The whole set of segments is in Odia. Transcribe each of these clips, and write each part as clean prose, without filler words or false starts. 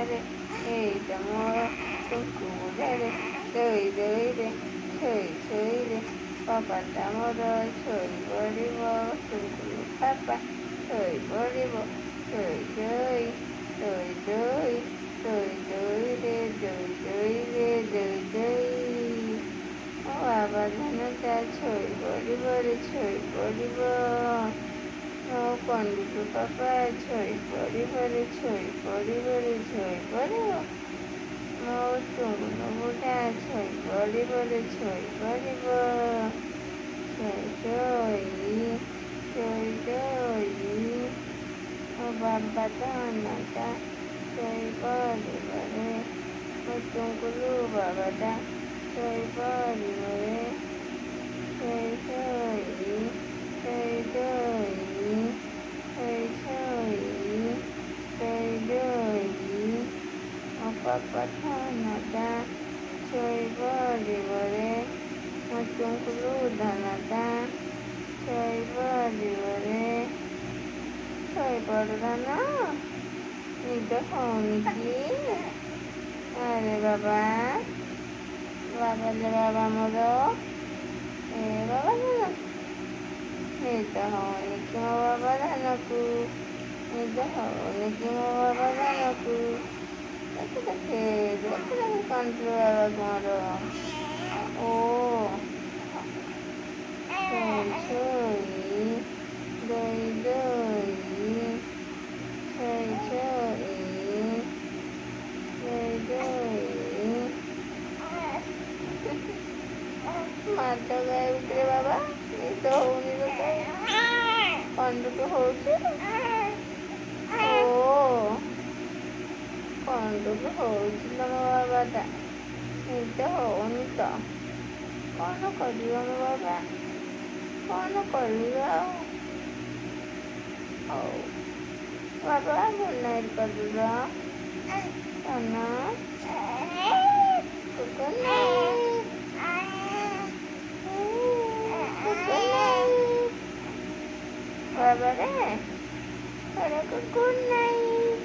ବୁଢ଼ାରେ ଏଇଟା ମୋର ଟୁଙ୍କୁ ବୁଢ଼ାରେ ଦଇ ଦଇରେ ଛଇ ଛଇରେ ପାପାଟା ମୋର ଛଇ ପଡ଼ିବ ଟୁଙ୍କୁଲୁ ପାପା ଛଇ ପଡ଼ିବ ଛଇ ଛଇ ଦଇ ଦଇ ଦଇ ଦଇରେ ଦଇ ଦଇରେ ଦଇ ଦଇ ମୋ ବାବା ଧାନଟା ଛଇ ପଡ଼ିବରେ ଛଇ ପଡ଼ିବ ମୋ କଣ୍ଡୁଲୁ ପାପା ଛଇ ପଡ଼ିବରେ ଛଇ ପଡ଼ିବରେ ଛଇ ପଡ଼ିବ ମୋ ଟୁଙ୍ଗୁନୁ ବୁଢ଼ା ଛଇ ପଡ଼ିବରେ ଛଇ ପଡ଼ିବ ଛଇ ଛଇ ଛଇ ଛଇ ମୋ ବାବା ଧାନଟା ଛଇ ପଡ଼ିବରେ ମୋ ଟୁଙ୍ଗୁଲୁ ବାବାଟା ଛଇ ପଡ଼ିବରେ ଛଇ ଛଇ ଛଇ ଛଇ ଛଇ ଛଇ ଛଇ ଛଇ ମୋ ପାପା ଧାନଟା ଛଇ ପଡ଼ିବରେ ମୋ ଟୁଙ୍ଗୁଲୁ ଧାନଟା ଛଇ ପଡ଼ିବରେ ଛଇ ପଡ଼ ଧାନ ନିଦ ହଉନି କି? ଆରେ ବାବା ବାବା ଲେ ବାବା ମୋର ଏ ବାବା ଧାନ ନିଦ ହଉନି କି ମୋ ବାବା ଧାନକୁ ନିଦ ହଉନି କି ମୋ ବାବା ଧାନକୁ ଦେଖେ ଦେଖେ ଦେଖେ ଦେଖେ କଣ୍ଟ୍ରୋଲ ବାବା ମୋର ଓ ଛଇ ଛଇ ଦଇ ଦଇ ଛଇ ଛଇ ଦଇ ଦଇ ମାଦ ଗାଈ ଭିତରେ ବାବା ନିଦ ହଉନି ତତେ କଣ୍ଡୁକୁ ହଉଛି ଓ କଣ୍ଡୁକୁ ହଉଛି ଲୋ ମୋ ବାବାଟା ନିଦ ହଉନି ତ କ'ଣ କରିବ ମୋ ବାବା କ'ଣ କରିବ ଆଉ ହଉ ବାବା ଗୁଡ୍ ନାଇଟ୍ କରିଦେଲ ଧନ ଗୁଡ୍ ନାଇଟ୍ ଗୁଡ୍ ନାଇଟ୍ ବାବାରେ ଗୁଡ୍ ନାଇଟ୍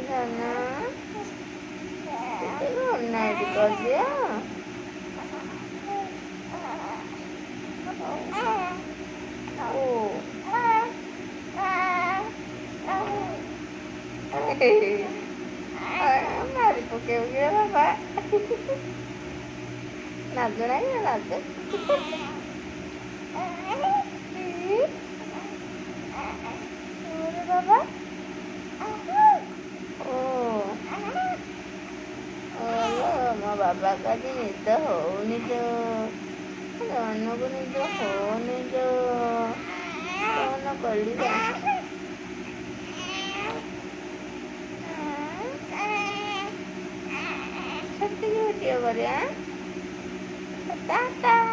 ଧନ ଟିକେ ଗୁଡ୍ ନାଇଟ୍ କରିଦିଅ ମାରି ପକେଇବ କି ବାବା ଲାଜ ଲାଗିବ ଲାଜ ବାବା ମୋ ବାବା କାଲି ନିଦ ହଉନି ଲୋ ଧନକୁ ନିଦ ହଉନି ଲୋ କ'ଣ କରିବା ସେତିକି ଭିଡ଼ିଓ କରିବା ଟାଟା